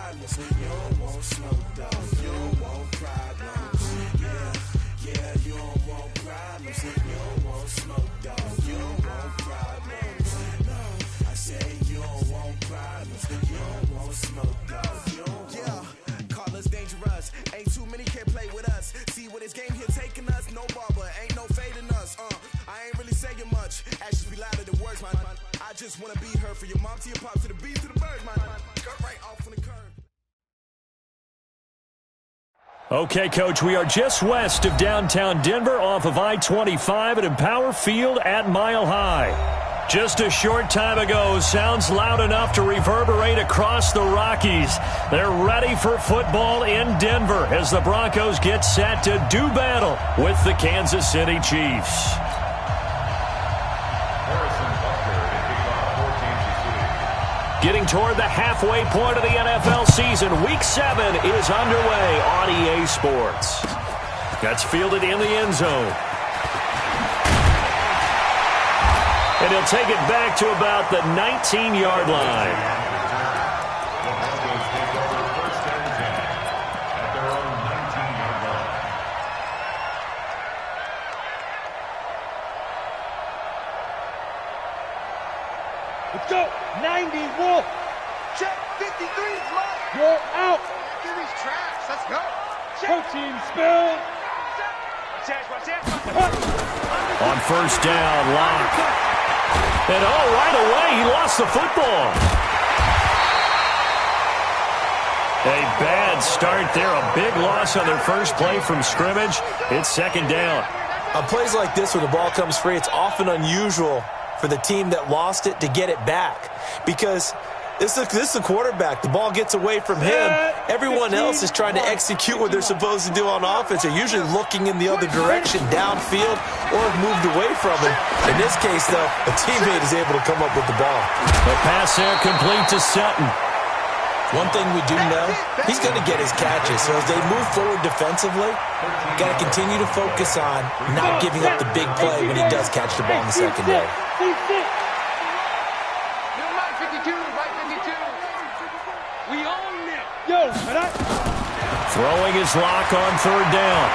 problems. You don't want smoke, though. You don't want problems. Yeah, you don't want problems. You don't want smoke, though. You don't want problems. No, I say you don't want problems. You don't want smoke, though. You don't want. Call us dangerous. Ain't too many can play with us. See what this game here taking us. No barber, ain't no fading us. I ain't really saying much. Actions be louder than words, man. I just wanna be heard for your mom to your pop to the beat to the birds, man. Cut right off on the curb. Okay, Coach, we are just west of downtown Denver off of I-25 at Empower Field at Mile High. Just a short time ago, sounds loud enough to reverberate across the Rockies. They're ready for football in Denver as the Broncos get set to do battle with the Kansas City Chiefs. Getting toward the halfway point of the NFL season, Week 7 is underway on EA Sports. That's fielded in the end zone. And he'll take it back to about the 19-yard line. Let's go. 90, Wolf. Check. 53's left. You're out. Give these traps. Let's go. Protein spill. On first down, Lock. And right away, he lost the football. A bad start there. A big loss on their first play from scrimmage. It's second down. On plays like this where the ball comes free, it's often unusual for the team that lost it to get it back. Because this is the quarterback. The ball gets away from him. Everyone else is trying to execute what they're supposed to do on offense. They're usually looking in the other direction, downfield, or have moved away from him. In this case, though, a teammate is able to come up with the ball. The pass there complete to Sutton. One thing we do know, he's going to get his catches. So as they move forward defensively, got to continue to focus on not giving up the big play when he does catch the ball in the secondary. Throwing his Lock on third down.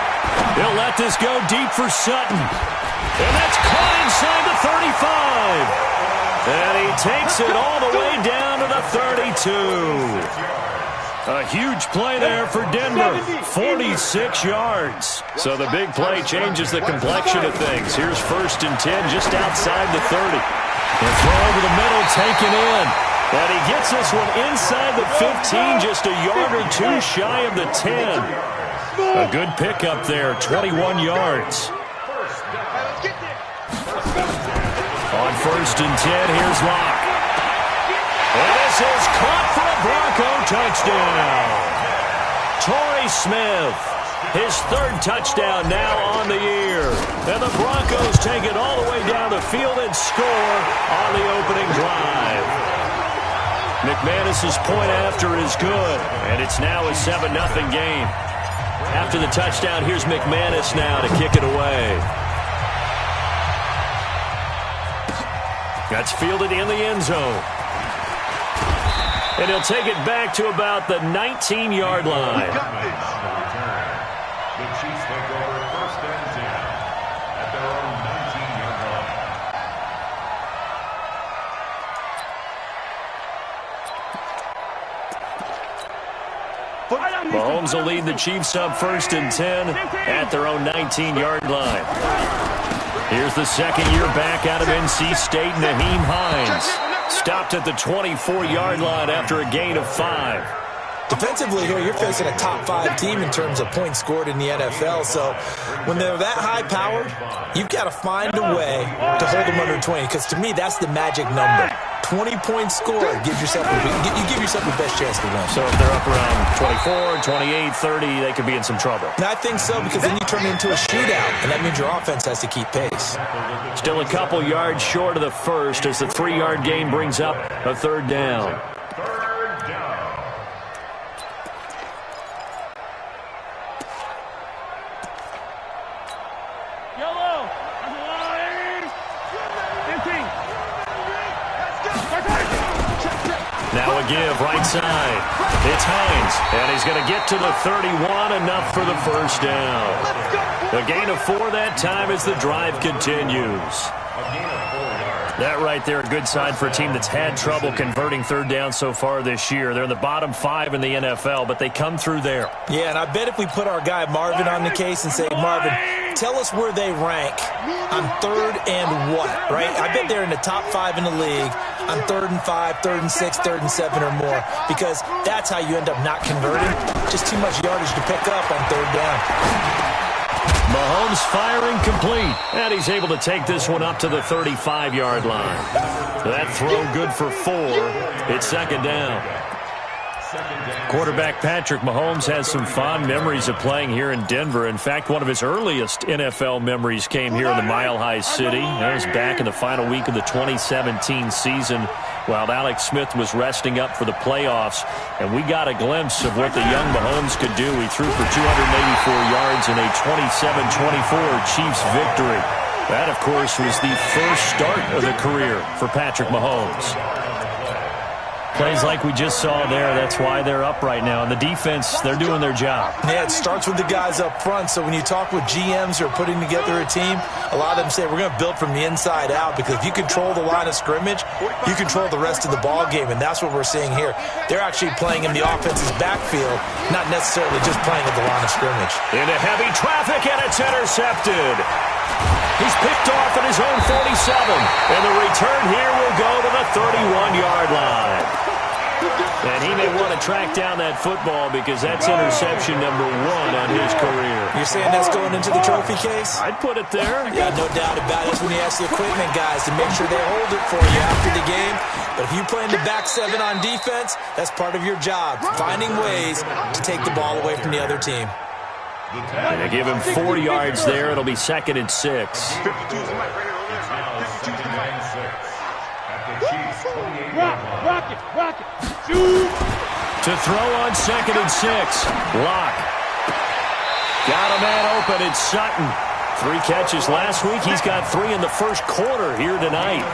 He'll let this go deep for Sutton. And that's caught inside the 35. And he takes it all the way down to the 32. A huge play there for Denver. 46 yards. So the big play changes the complexion of things. Here's 1st and 10 just outside the 30. The throw over the middle taken in. And he gets this one inside the 15, just a yard or two shy of the 10. A good pickup there, 21 yards. On 1st and 10, here's Lock. And this is caught for a Bronco touchdown. Torrey Smith, his 3rd touchdown now on the year. And the Broncos take it all the way down the field and score on the opening drive. McManus's point after is good, and it's now a 7-0 game. After the touchdown, here's McManus now to kick it away. That's fielded in the end zone. And he'll take it back to about the 19-yard line. The Chiefs take over 1st and 10 at their own 19-yard line. Mahomes will lead the Chiefs up 1st and 10 at their own 19-yard line. Here's the second year back out of NC State, Naheem Hines. Stopped at the 24-yard line after a gain of 5. Defensively here, you're facing a top 5 team in terms of points scored in the NFL. So when they're that high-powered, you've got to find a way to hold them under 20. Because to me, that's the magic number. 20 points scored gives yourself you give yourself the best chance to win. So if they're up around 24, 28, 30, they could be in some trouble. And I think so, because then you turn it into a shootout, and that means your offense has to keep pace. Still a couple yards short of the first as the 3-yard gain brings up a 3rd down. Now a a give right side. It's Hines, and he's going to get to the 31, enough for the first down. A gain of 4 that time as the drive continues. That right there, a good sign for a team that's had trouble converting third down so far this year. They're in the bottom 5 in the NFL, but they come through there. Yeah, and I bet if we put our guy Marvin on the case and say, Marvin, tell us where they rank on 3rd and what, right? I bet they're in the top 5 in the league on 3rd and 5, 3rd and 6, 3rd and 7 or more, because that's how you end up not converting. Just too much yardage to pick up on 3rd down. Mahomes firing complete, and he's able to take this one up to the 35-yard line. That throw good for 4. It's 2nd down. Quarterback Patrick Mahomes has some fond memories of playing here in Denver. In fact, one of his earliest NFL memories came here in the Mile High City. That was back in the final week of the 2017 season while Alex Smith was resting up for the playoffs. And we got a glimpse of what the young Mahomes could do. He threw for 284 yards in a 27-24 Chiefs victory. That, of course, was the first start of the career for Patrick Mahomes. Plays like we just saw there, that's why they're up right now. And the defense, they're doing their job. Yeah, it starts with the guys up front. So when you talk with GMs who are putting together a team, a lot of them say we're going to build from the inside out, because if you control the line of scrimmage, you control the rest of the ball game, and that's what we're seeing here. They're actually playing in the offense's backfield, not necessarily just playing at the line of scrimmage. Into heavy traffic, and it's intercepted. He's picked off at his own 47, and the return here will go to the 31-yard line. And he may want to track down that football, because that's interception number 1 on his career. You're saying that's going into the trophy case? I'd put it there. Yeah, no doubt about it. That's when you ask the equipment guys to make sure they hold it for you after the game. But if you play in the back 7 on defense, that's part of your job, finding ways to take the ball away from the other team. And they give him 4 yards there. It'll be 2nd and 6. Rock it. Shoot. To throw on 2nd and 6. Lock. Got a man open. It's Sutton. 3 catches last week. He's got 3 in the first quarter here tonight.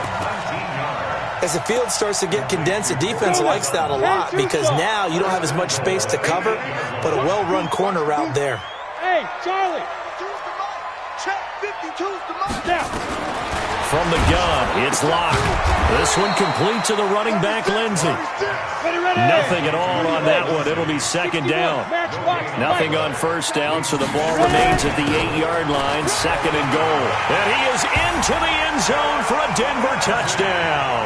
As the field starts to get condensed, the defense likes that a lot, because now you don't have as much space to cover, but a well-run corner route there. Hey, Charlie. Check 52's the mark. Now. From the gun, it's Locke. This one complete to the running back, Lindsey. Ready. Nothing at all on that one. It'll be 2nd down. Nothing on first down, so the ball remains at the 8-yard line, 2nd and goal. And he is into the end zone for a Denver touchdown.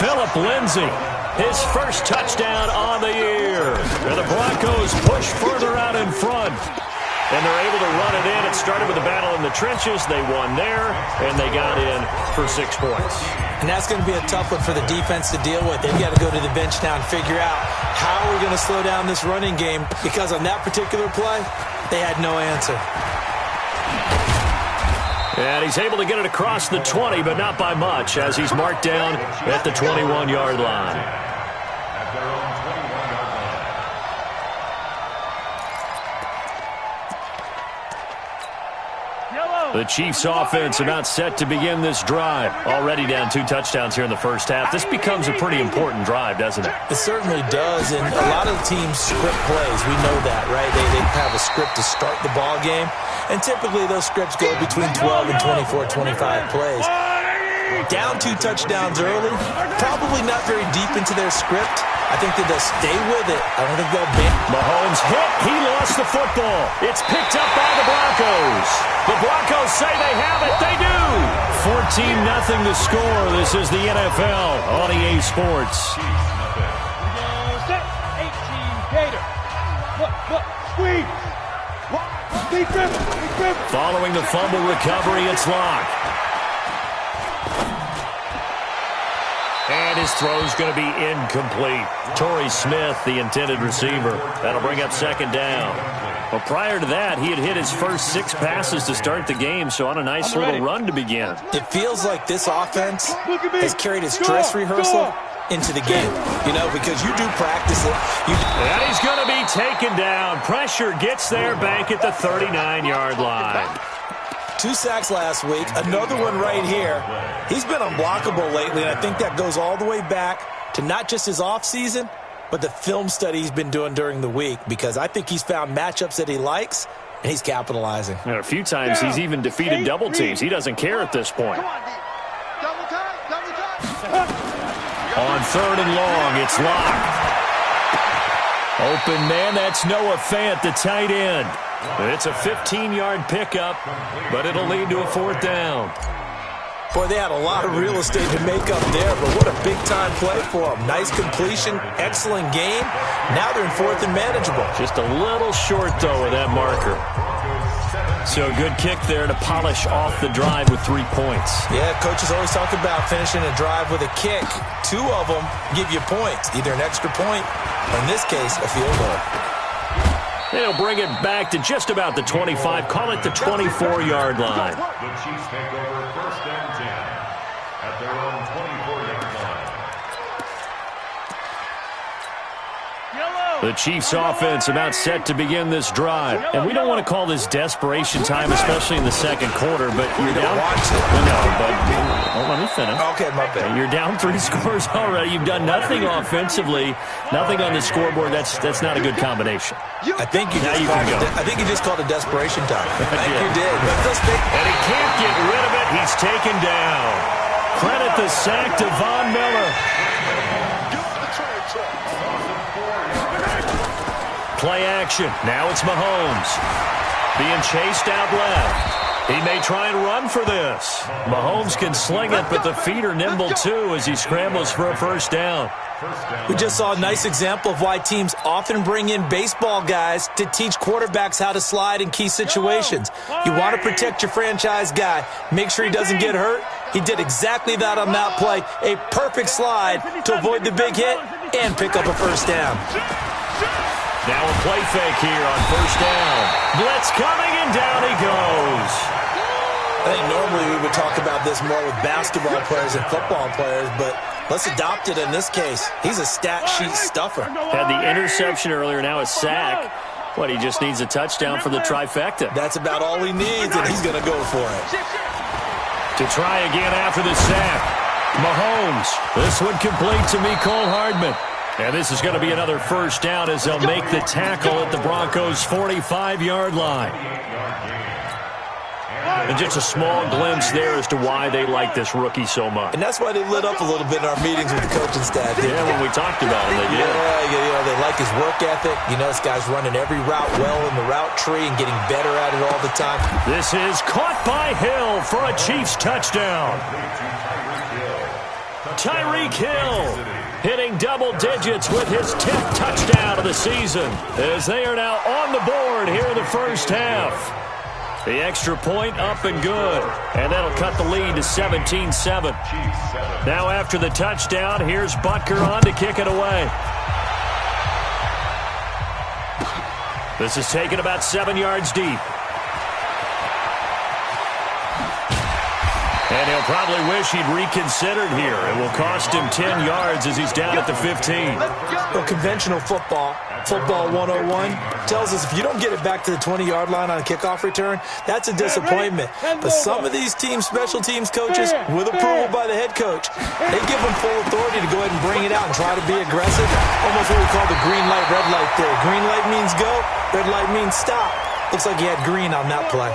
Phillip Lindsay, his first touchdown on the year. And the Broncos push further out in front. And they're able to run it in. It started with a battle in the trenches. They won there, and they got in for 6 points. And that's going to be a tough one for the defense to deal with. They've got to go to the bench now and figure out how we're going to slow down this running game, because on that particular play, they had no answer. And he's able to get it across the 20, but not by much, as he's marked down at the 21-yard line. The Chiefs offense about set to begin this drive. Already down 2 touchdowns here in the first half. This becomes a pretty important drive, doesn't it? It certainly does, and a lot of teams script plays. We know that, right? They have a script to start the ball game, and typically those scripts go between 12 and 24, 25 plays. Down 2 touchdowns early, probably not very deep into their script. I think that they'll stay with it. I don't think they'll ban. Mahomes hit. He lost the football. It's picked up by the Broncos. The Broncos say they have it. They do. 14-0 to score. This is the NFL on EA Sports. Set. 18 Gator. Look. Squeeze. Big dribble. Following the fumble recovery, it's Locke. And his throw's going to be incomplete. Torrey Smith, the intended receiver. That'll bring up 2nd down. Well, prior to that, he had hit his first 6 passes to start the game, so on a nice little run to begin. It feels like this offense has carried its dress rehearsal into the game, because you do practice it. And he's going to be taken down. Pressure gets there back at the 39-yard line. 2 sacks last week, another one right here. He's been unblockable lately, and I think that goes all the way back to not just his offseason, but the film study he's been doing during the week, because I think he's found matchups that he likes, and he's capitalizing. And a few times he's even defeated double teams. He doesn't care at this point. Double time. On 3rd and long, it's locked. Open man, that's Noah Fant, the tight end. It's a 15-yard pickup, but it'll lead to a 4th down. Boy, they had a lot of real estate to make up there, but what a big-time play for them. Nice completion, excellent game. Now they're in 4th and manageable. Just a little short, though, with that marker. So a good kick there to polish off the drive with 3 points. Yeah, coaches always talk about finishing a drive with a kick. 2 of them give you points, either an extra point or, in this case, a field goal. They'll bring it back to just about the 25. Call it the 24-yard line. The Chiefs take over 1st and 10 at their own 24-yard line. The Chiefs offense about set to begin this drive. And we don't want to call this desperation time, especially in the second quarter, but you're down. No, but let me finish. Okay, my bad. You're down 3 scores already. You've done nothing offensively, nothing on the scoreboard. That's not a good combination. I think you just called it desperation time. I think you did. And he can't get rid of it. He's taken down. Credit the sack to Von Miller. Play action. Now it's Mahomes. Being chased out left. He may try and run for this. Mahomes can sling it, but the feet are nimble too as he scrambles for a 1st down. We just saw a nice example of why teams often bring in baseball guys to teach quarterbacks how to slide in key situations. You want to protect your franchise guy. Make sure he doesn't get hurt. He did exactly that on that play. A perfect slide to avoid the big hit and pick up a 1st down. Now a play fake here on 1st down. Blitz coming, and down he goes. I think normally we would talk about this more with basketball players and football players, but let's adopt it in this case. He's a stat sheet stuffer. Had the interception earlier, now a sack. He just needs a touchdown for the trifecta. That's about all he needs, and he's going to go for it. To try again after the sack. Mahomes. This one complete to Mecole Hardman. And this is going to be another 1st down as they'll make the tackle at the Broncos' 45-yard line. And just a small glimpse there as to why they like this rookie so much. And that's why they lit up a little bit in our meetings with the coaching staff. Yeah, when we talked about him, they did. Yeah, they like his work ethic. This guy's running every route well in the route tree and getting better at it all the time. This is caught by Hill for a Chiefs touchdown. Tyreek Hill hitting double digits with his 10th touchdown of the season as they are now on the board here in the 1st half. The extra point up and good, and that'll cut the lead to 17-7. Now after the touchdown, here's Butker on to kick it away. This is taken about 7 yards deep. And he'll probably wish he'd reconsidered here. It will cost him 10 yards as he's down at the 15. Well, conventional football 101, tells us if you don't get it back to the 20-yard line on a kickoff return, that's a disappointment. But some of these teams, special teams coaches, with approval by the head coach, they give them full authority to go ahead and bring it out and try to be aggressive. Almost what we call the green light, red light theory. Green light means go, red light means stop. Looks like he had green on that play.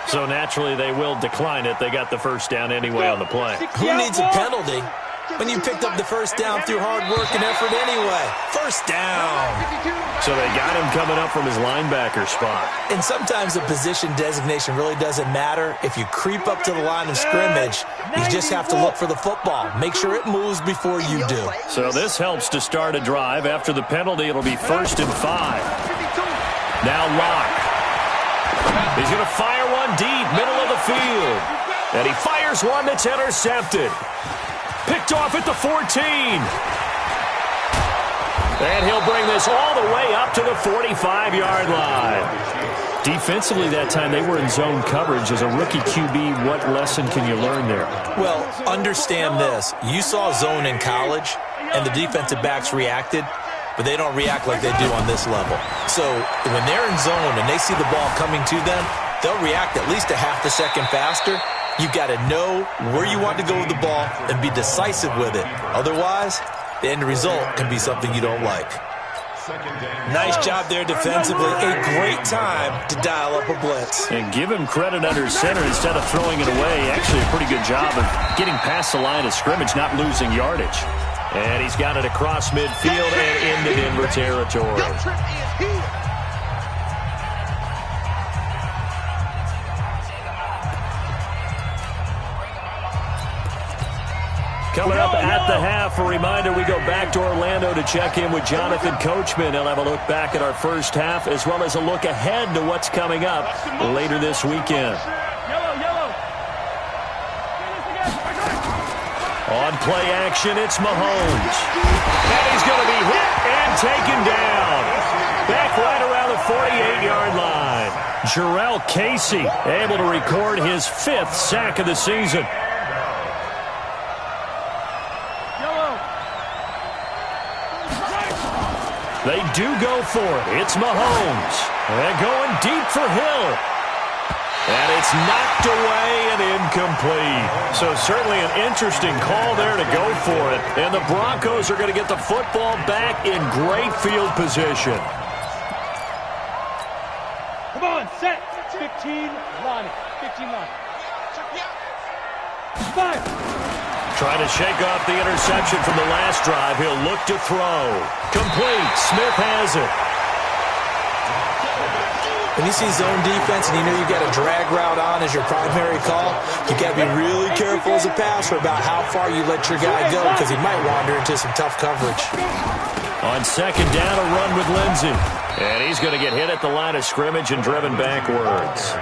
So naturally they will decline it. They got the 1st down anyway on the play. Who needs a penalty when you picked up the 1st down through hard work and effort anyway? 1st down. So they got him coming up from his linebacker spot. And sometimes the position designation really doesn't matter. If you creep up to the line of scrimmage, you just have to look for the football. Make sure it moves before you do. So this helps to start a drive. After the penalty, it'll be 1st and 5. Now Locke. He's going to fire one deep, middle of the field. And he fires one that's intercepted. Picked off at the 14. And he'll bring this all the way up to the 45-yard line. Defensively that time, they were in zone coverage. As a rookie QB, what lesson can you learn there? Well, understand this. You saw zone in college, and the defensive backs reacted, but they don't react like they do on this level. So when they're in zone and they see the ball coming to them, they'll react at least a half a second faster. You've got to know where you want to go with the ball and be decisive with it. Otherwise, the end result can be something you don't like. Nice job there defensively. A great time to dial up a blitz. And give him credit under center instead of throwing it away. Actually, a pretty good job of getting past the line of scrimmage, not losing yardage. And he's got it across midfield and into Denver territory. Coming up at the half, a reminder, we go back to Orlando to check in with Jonathan Coachman. He'll have a look back at our first half as well as a look ahead to what's coming up later this weekend. On play action, it's Mahomes. And he's going to be hit and taken down. Back right around the 48-yard line. Jarrell Casey able to record his 5th sack of the season. They do go for it. It's Mahomes. And going deep for Hill. And it's knocked away and incomplete. So certainly an interesting call there to go for it. And the Broncos are going to get the football back in great field position. Come on, set. 15, Lonnie. 15, Lonnie. 5. Trying to shake off the interception from the last drive. He'll look to throw. Complete. Smith has it. When you see zone defense and you know you've got a drag route on as your primary call, you got to be really careful as a passer about how far you let your guy go because he might wander into some tough coverage. On second down, a run with Lindsey. And he's going to get hit at the line of scrimmage and driven backwards.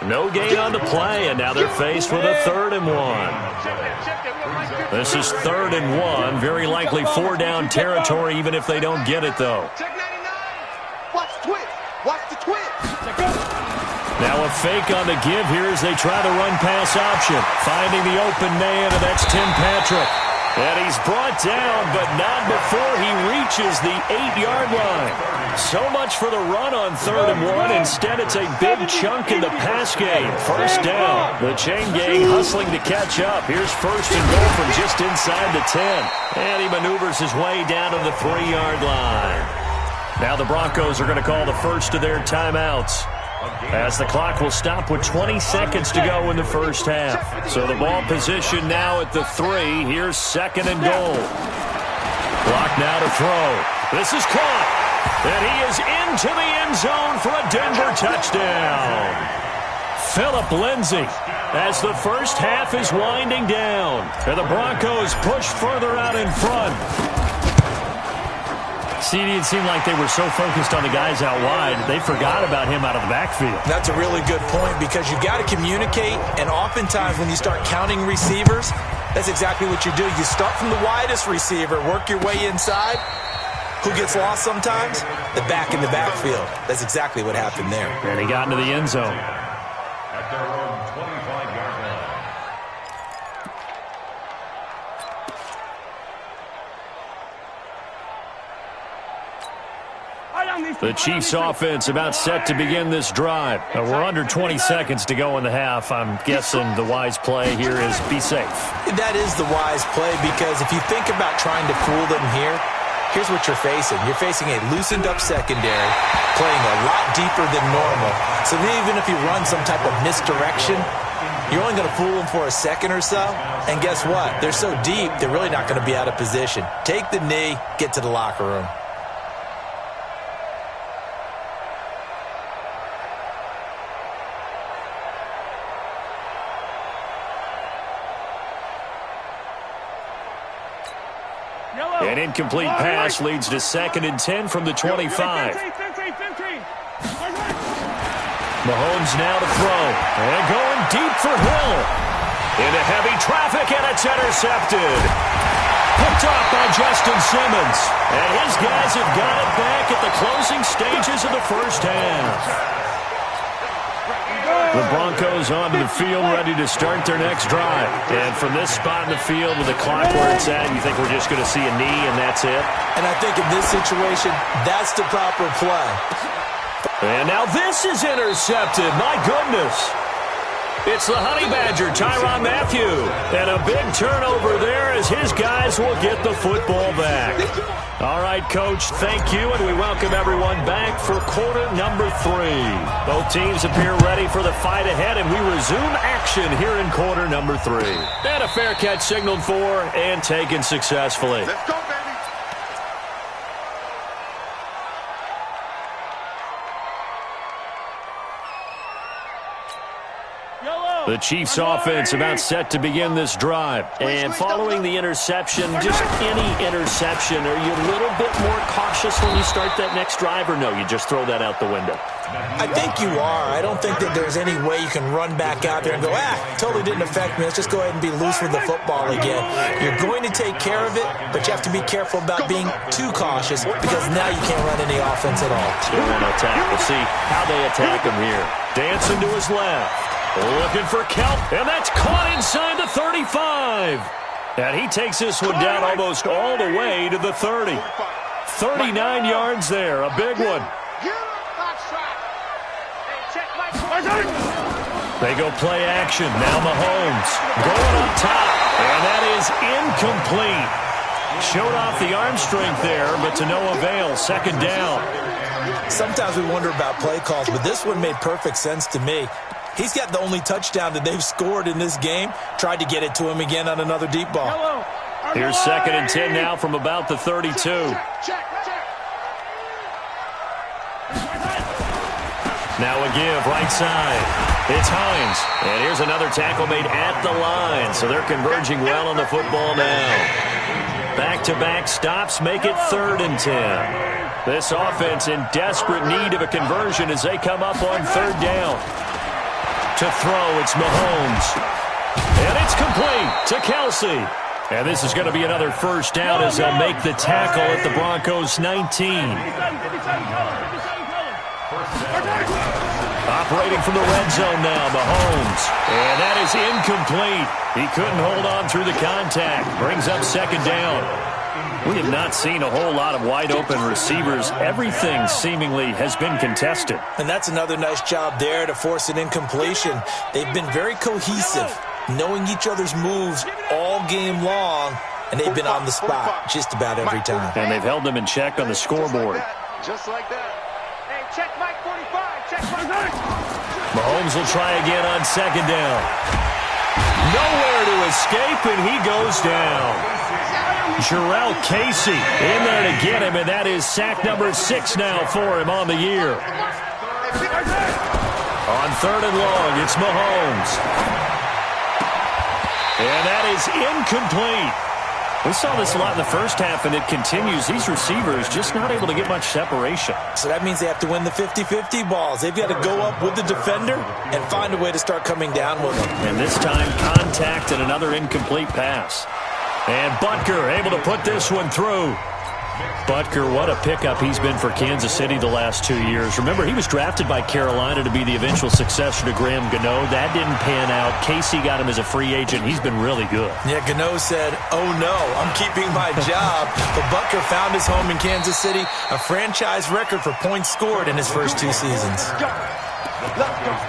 No gain on the play, and now they're faced with a 3rd and 1. This is 3rd and 1. Very likely 4-down territory, even if they don't get it, though. Watch the twist. Watch the twist. Now a fake on the give here as they try the run-pass option. Finding the open man, and that's Tim Patrick. And he's brought down, but not before he reaches the 8-yard line. So much for the run on 3rd and 1. Instead, it's a big chunk in the pass game. 1st down. The chain gang hustling to catch up. Here's 1st and goal from just inside the 10. And he maneuvers his way down to the 3-yard line. Now the Broncos are going to call the first of their timeouts, as the clock will stop with 20 seconds to go in the first half. So the ball position now at the 3. Here's 2nd and goal. Clock now to throw. This is caught. And he is into the end zone for a Denver touchdown. Phillip Lindsay as the first half is winding down. And the Broncos push further out in front. CD, it seemed like they were so focused on the guys out wide, they forgot about him out of the backfield. That's a really good point because you've got to communicate, and oftentimes when you start counting receivers, that's exactly what you do. You start from the widest receiver, work your way inside. Who gets lost sometimes? The back in the backfield. That's exactly what happened there. And he got into the end zone. At their own 25-yard line. The Chiefs offense about set to begin this drive. We're under 20 seconds to go in the half. I'm guessing the wise play here is be safe. That is the wise play because if you think about trying to fool them here, here's what you're facing. You're facing a loosened-up secondary, playing a lot deeper than normal. So even if you run some type of misdirection, you're only going to fool them for a second or so. And guess what? They're so deep, they're really not going to be out of position. Take the knee, get to the locker room. An incomplete pass leads to 2nd and 10 from the 25. Mahomes now to throw. And going deep for Hill. Into heavy traffic, and it's intercepted. Picked off by Justin Simmons. And his guys have got it back at the closing stages of the first half. The Broncos onto the field, ready to start their next drive. And from this spot in the field with the clock where it's at, you think we're just going to see a knee and that's it? And I think in this situation, that's the proper play. And now this is intercepted. My goodness. It's the Honey Badger, Tyrann Mathieu. And a big turnover there as his guys will get the football back. All right, Coach, thank you, and we welcome everyone back for quarter number 3. Both teams appear ready for the fight ahead, and we resume action here in quarter number 3. And a fair catch signaled for and taken successfully. Let's go, baby. The Chiefs offense about set to begin this drive. And following the interception, just any interception, are you a little bit more cautious when you start that next drive, or no, you just throw that out the window? I think you are. I don't think that there's any way you can run back out there and go, totally didn't affect me. Let's just go ahead and be loose with the football again. You're going to take care of it, but you have to be careful about being too cautious because now you can't run any offense at all. Still want to attack. We'll see how they attack him here. Dancing to his left. Looking for Kelp, and that's caught inside the 35. And he takes this one down almost all the way to the 30. 39 yards there, a big one. They go play action. Now Mahomes going up top, and that is incomplete. Showed off the arm strength there, but to no avail. Second down. Sometimes we wonder about play calls, but this one made perfect sense to me. He's got the only touchdown that they've scored in this game. Tried to get it to him again on another deep ball. Here's 2nd and 10 now from about the 32. Now a give, right side. It's Hines. And here's another tackle made at the line. So they're converging well on the football now. Back-to-back stops make it 3rd and 10. This offense in desperate need of a conversion as they come up on 3rd down. To throw, it's Mahomes. And it's complete to Kelsey. And this is going to be another first down as they'll make the tackle at the Broncos' 19. Operating from the red zone now, Mahomes. And that is incomplete. He couldn't hold on through the contact. Brings up 2nd down. We have not seen a whole lot of wide-open receivers. Everything seemingly has been contested. And that's another nice job there to force an incompletion. They've been very cohesive, knowing each other's moves all game long, and they've been on the spot just about every time. And they've held them in check on the scoreboard. Just like that. Hey, check Mike 45. Check Mike. Mahomes will try again on 2nd down. Nowhere to escape, and he goes down. Jarrell Casey in there to get him, and that is sack number 6 now for him on the year. On 3rd and long, it's Mahomes. And that is incomplete. We saw this a lot in the first half, and it continues. These receivers just not able to get much separation. So that means they have to win the 50-50 balls. They've got to go up with the defender and find a way to start coming down with them. And this time, contact and another incomplete pass. And Butker able to put this one through. Butker, what a pickup he's been for Kansas City the last 2 years. Remember, he was drafted by Carolina to be the eventual successor to Graham Gano. That didn't pan out. Casey got him as a free agent. He's been really good. Yeah, Gano said, oh no, I'm keeping my job. But Butker found his home in Kansas City, a franchise record for points scored in his first 2 seasons. Let's go.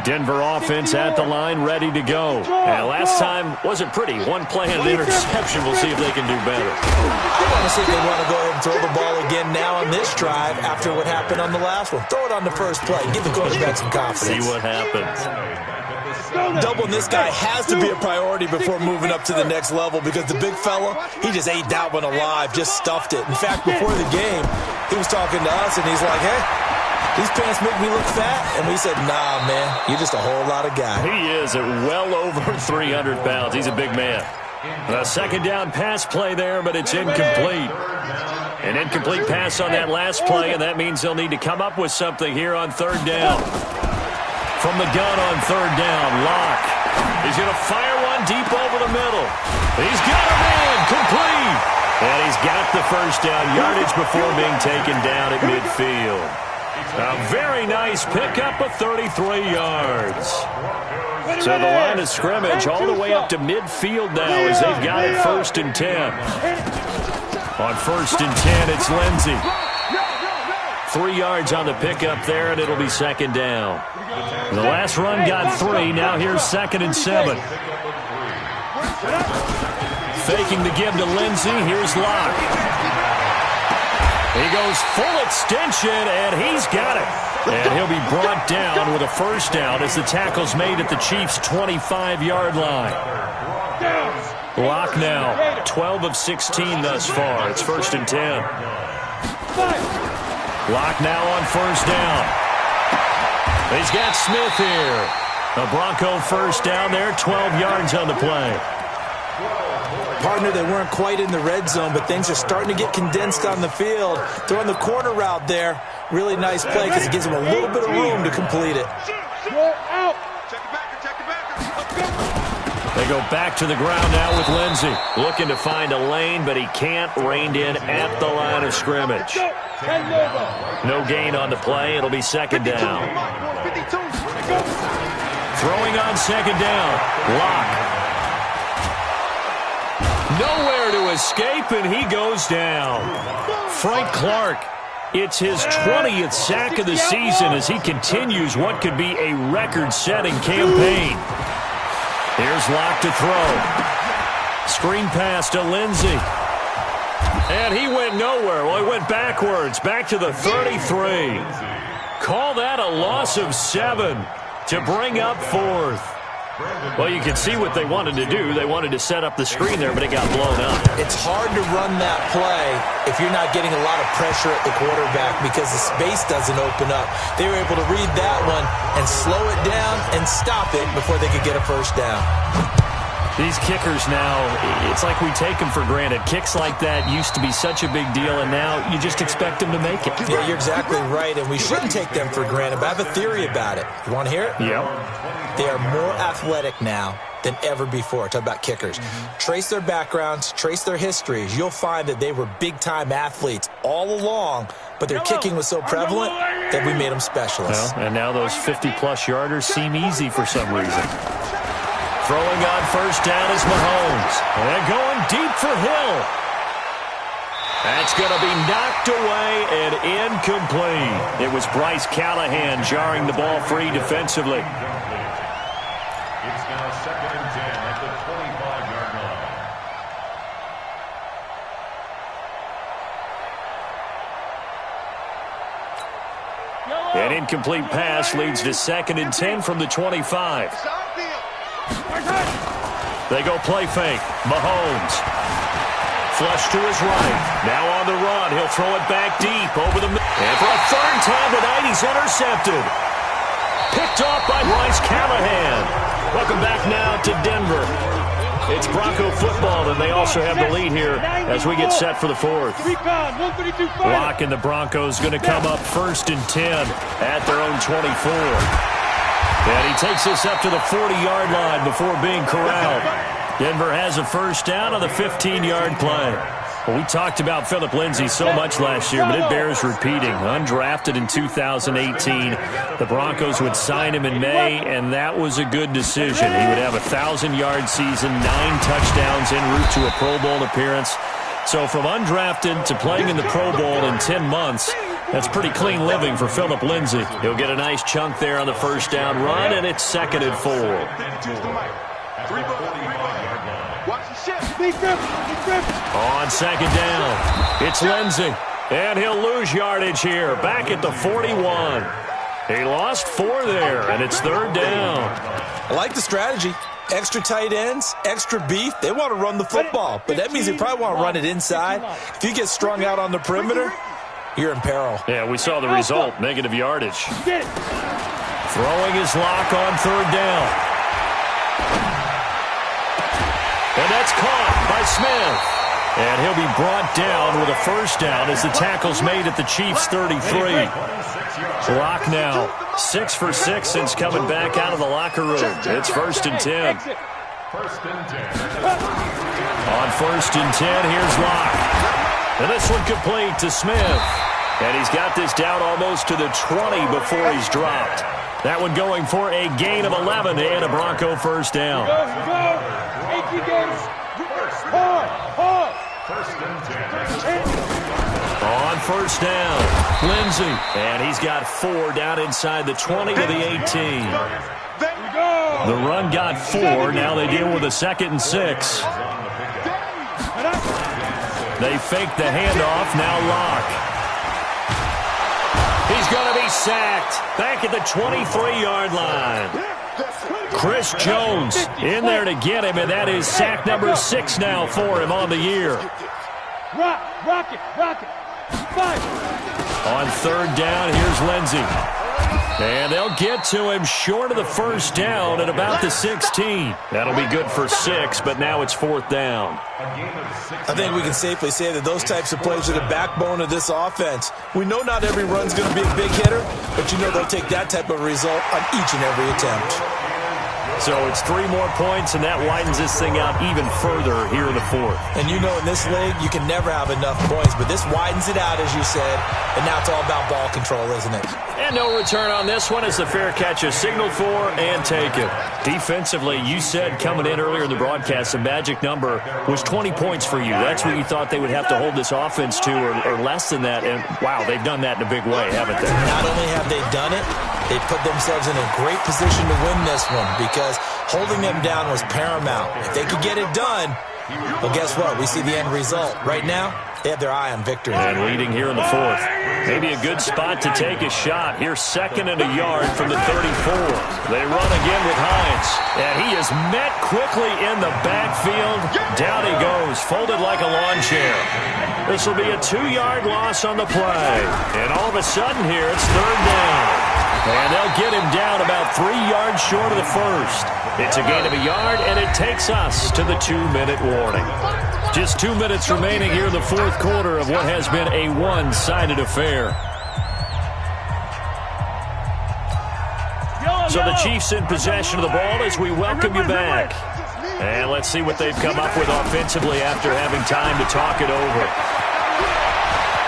Denver offense at the line, ready to go. And last time wasn't pretty. One play and an interception. We'll see if they can do better. I want to see if they want to go ahead and throw the ball again now on this drive after what happened on the last one. Throw it on the first play. Give the quarterback some confidence. See what happens. Doubling this guy has to be a priority before moving up to the next level because the big fella, he just ate that one alive, just stuffed it. In fact, before the game, he was talking to us, and he's like, hey, these pants make me look fat. And we said, nah, man, you're just a whole lot of guy. He is at well over 300 pounds. He's a big man. A 2nd down pass play there, but it's incomplete. An incomplete pass on that last play, and that means they'll need to come up with something here on 3rd down. From the gun on 3rd down, Locke. He's going to fire one deep over the middle. He's got him in, complete. And he's got the first down yardage before being taken down at midfield. A very nice pickup of 33 yards. So the line of scrimmage all the way up to midfield now as they've got it 1st and 10. On 1st and 10, it's Lindsey. 3 yards on the pickup there, and it'll be second down. The last run got 3. Now here's 2nd and 7. Faking the give to Lindsey. Here's Locke. He goes full extension, and he's got it. And he'll be brought down with a first down as the tackle's made at the Chiefs' 25-yard line. Locke now, 12 of 16 thus far. It's 1st and 10. Locke now on first down. He's got Smith here. A Bronco first down there, 12 yards on the play. Partner, they weren't quite in the red zone, but things are starting to get condensed on the field. Throwing the corner route there. Really nice play because it gives them a little bit of room to complete it. They go back to the ground now with Lindsey. Looking to find a lane, but he can't. Reined in at the line of scrimmage. No gain on the play. It'll be second down. Throwing on second down. Locke. Nowhere to escape, and he goes down. Frank Clark. It's his 20th sack of the season as he continues what could be a record-setting campaign. Here's Locke to throw. Screen pass to Lindsey. And he went nowhere. Well, he went backwards, back to the 33. Call that a loss of 7 to bring up 4th. Well, you can see what they wanted to do. They wanted to set up the screen there, but it got blown up. It's hard to run that play if you're not getting a lot of pressure at the quarterback because the space doesn't open up. They were able to read that one and slow it down and stop it before they could get a first down. These kickers now, it's like we take them for granted. Kicks like that used to be such a big deal, and now you just expect them to make it. Yeah, you're exactly right, and we shouldn't take them for granted, but I have a theory about it. You want to hear it? Yep. They are more athletic now than ever before. Talk about kickers. Trace their backgrounds, trace their histories. You'll find that they were big-time athletes all along, but their kicking was so prevalent that we made them specialists. Well, and now those 50-plus yarders seem easy for some reason. Throwing on first down is Mahomes. And going deep for Hill. That's going to be knocked away and incomplete. It was Bryce Callahan jarring the ball free defensively. It's now 2nd and 10 at the 25-yard line. An incomplete pass leads to 2nd and 10 from the 25. They go play fake. Mahomes. Flush to his right. Now on the run. He'll throw it back deep over the middle. And for a 3rd time tonight, he's intercepted. Picked off by Bryce Callahan. Welcome back now to Denver. It's Bronco football, and they also have the lead here as we get set for the 4th. Locke and the Broncos going to come up 1st and 10 at their own 24. And he takes us up to the 40-yard line before being corralled. Denver has a first down on the 15-yard play. Well, we talked about Philip Lindsey so much last year, but it bears repeating. Undrafted in 2018, the Broncos would sign him in May, and that was a good decision. He would have a 1,000-yard season, 9 touchdowns en route to a Pro Bowl appearance. So from undrafted to playing in the Pro Bowl in 10 months, that's pretty clean living for Philip Lindsey. He'll get a nice chunk there on the first down run, and it's 2nd and 4. On second down, it's Lindsey, and he'll lose yardage here, back at the 41. He lost 4 there, and it's 3rd down. I like the strategy. Extra tight ends, extra beef. They want to run the football, but that means they probably want to run it inside. If you get strung out on the perimeter, you're in peril. Yeah, we saw the result, negative yardage. Throwing his Locke on 3rd down. And that's caught by Smith. And he'll be brought down with a first down as the tackle's made at the Chiefs' 33. Locke now 6 for 6 since coming back out of the locker room. It's 1st and 10. On 1st and 10, here's Locke. And this one complete to Smith. And he's got this down almost to the 20 before he's dropped. That one going for a gain of 11 and a Bronco first down. On On first down, Lindsey. And he's got 4 down inside the 20 to the 18. The run got 4. Now they deal with a 2nd and 6. They fake the handoff. Now Locke. He's going to be sacked back at the 23-yard line. Chris Jones in there to get him, and that is sack number 6 now for him on the year. Rock it. Fight. On third down, here's Lindsey. And they'll get to him short of the first down at about the 16. That'll be good for 6, but now it's 4th down. I think we can safely say that those types of plays are the backbone of this offense. We know not every run's going to be a big hitter, but you know they'll take that type of result on each and every attempt. So it's 3 more points, and that widens this thing out even further here in the 4th. And you know in this league, you can never have enough points, but this widens it out, as you said, and now it's all about ball control, isn't it? And no return on this one as the fair catch is signaled for and taken. Defensively, you said coming in earlier in the broadcast, the magic number was 20 points for you. That's what you thought they would have to hold this offense to, or less than that. And, wow, they've done that in a big way, haven't they? Not only have they done it, they put themselves in a great position to win this one because holding them down was paramount. If they could get it done, well, guess what? We see the end result. Right now, they have their eye on victory. And leading here in the 4th. Maybe a good spot to take a shot. Here's 2nd and a yard from the 34. They run again with Hines. And he is met quickly in the backfield. Down he goes, folded like a lawn chair. This will be a 2-yard loss on the play. And all of a sudden here, it's 3rd down. And they'll get him down about 3 yards short of the first. It's a gain of a yard, and it takes us to the 2-minute warning. Just 2 minutes remaining here in the 4th quarter of what has been a one-sided affair. So the Chiefs in possession of the ball as we welcome you back. And let's see what they've come up with offensively after having time to talk it over.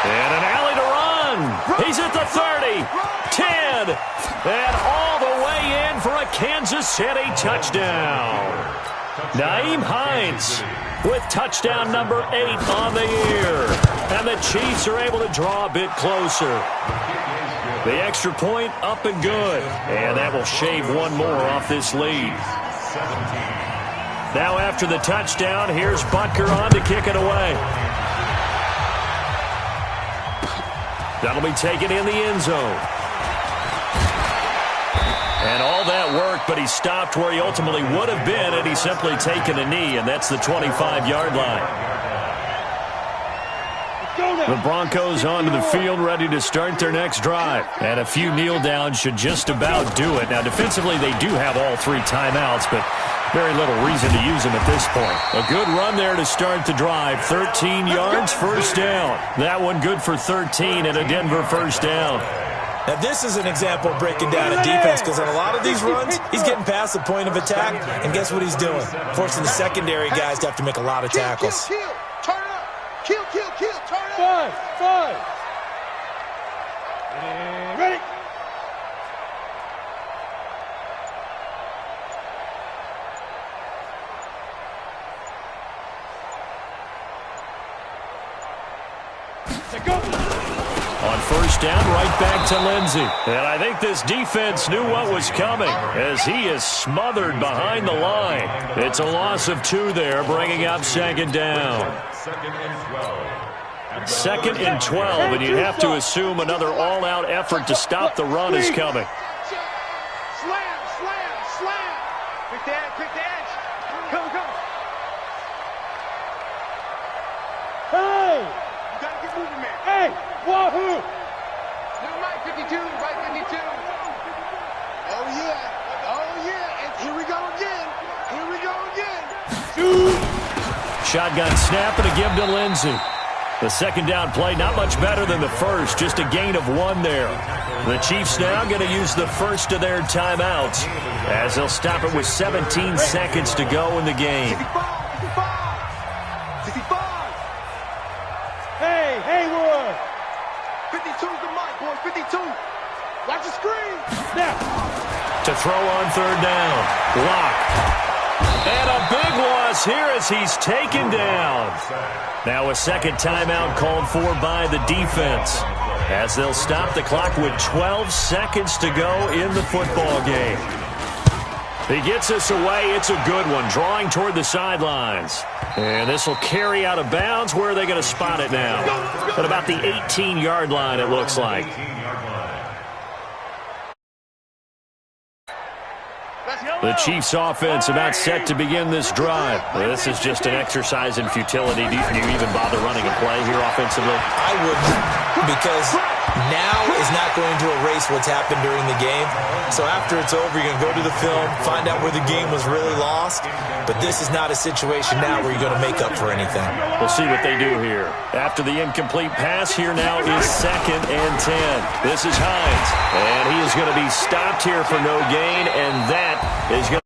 And an alley to run. He's at the 30, 10, and all the way in for a Kansas City touchdown. Nyheim Hines with touchdown number 8 on the year. And the Chiefs are able to draw a bit closer. The extra point up and good. And that will shave one more off this lead. Now after the touchdown, here's Butker on to kick it away. That'll be taken in the end zone. And all that work, but he stopped where he ultimately would have been had he simply taken a knee, and that's the 25-yard line. The Broncos onto the field, ready to start their next drive. And a few kneel downs should just about do it. Now, defensively, they do have all 3 timeouts, but very little reason to use them at this point. A good run there to start the drive. 13 yards, first down. That one good for 13 and a Denver first down. Now, this is an example of breaking down a defense because on a lot of these runs, he's getting past the point of attack, and guess what he's doing? Forcing the secondary guys to have to make a lot of tackles. Kill. Turn up. Kill. Turn up. 5. And ready. Go. On first down, right back to Lindsey. And I think this defense knew what was coming as he is smothered behind the line. It's a loss of 2 there, bringing up 2nd down. 2nd and 12, and you'd have to assume another all-out effort to stop the run is coming. Slam. Quick the edge. Come. Hey! You gotta get moving, man. Hey! Wahoo! Little right 52, right 52. Oh, yeah. And here we go again. Shotgun snap and a give to Lindsey. The 2nd down play, not much better than the first, just a gain of 1 there. The Chiefs now going to use the first of their timeouts as they'll stop it with 17 seconds to go in the game. 65. Hey, Haywood! 52's the mic, boy. 52. Watch the screen. Now. To throw on 3rd down. Lock. And a big loss here as he's taken down. Now a second timeout called for by the defense, as they'll stop the clock with 12 seconds to go in the football game. He gets this away. It's a good one, drawing toward the sidelines. And this will carry out of bounds. Where are they going to spot it now? At about the 18-yard line, it looks like. The Chiefs' offense about set to begin this drive. This is just an exercise in futility. Do you even bother running a play here offensively? I wouldn't, because now is not going to erase what's happened during the game. So after it's over, you're going to go to the film, find out where the game was really lost. But this is not a situation now where you're going to make up for anything. We'll see what they do here. After the incomplete pass, here now is 2nd and 10. This is Hines, and he is going to be stopped here for no gain, and that is going to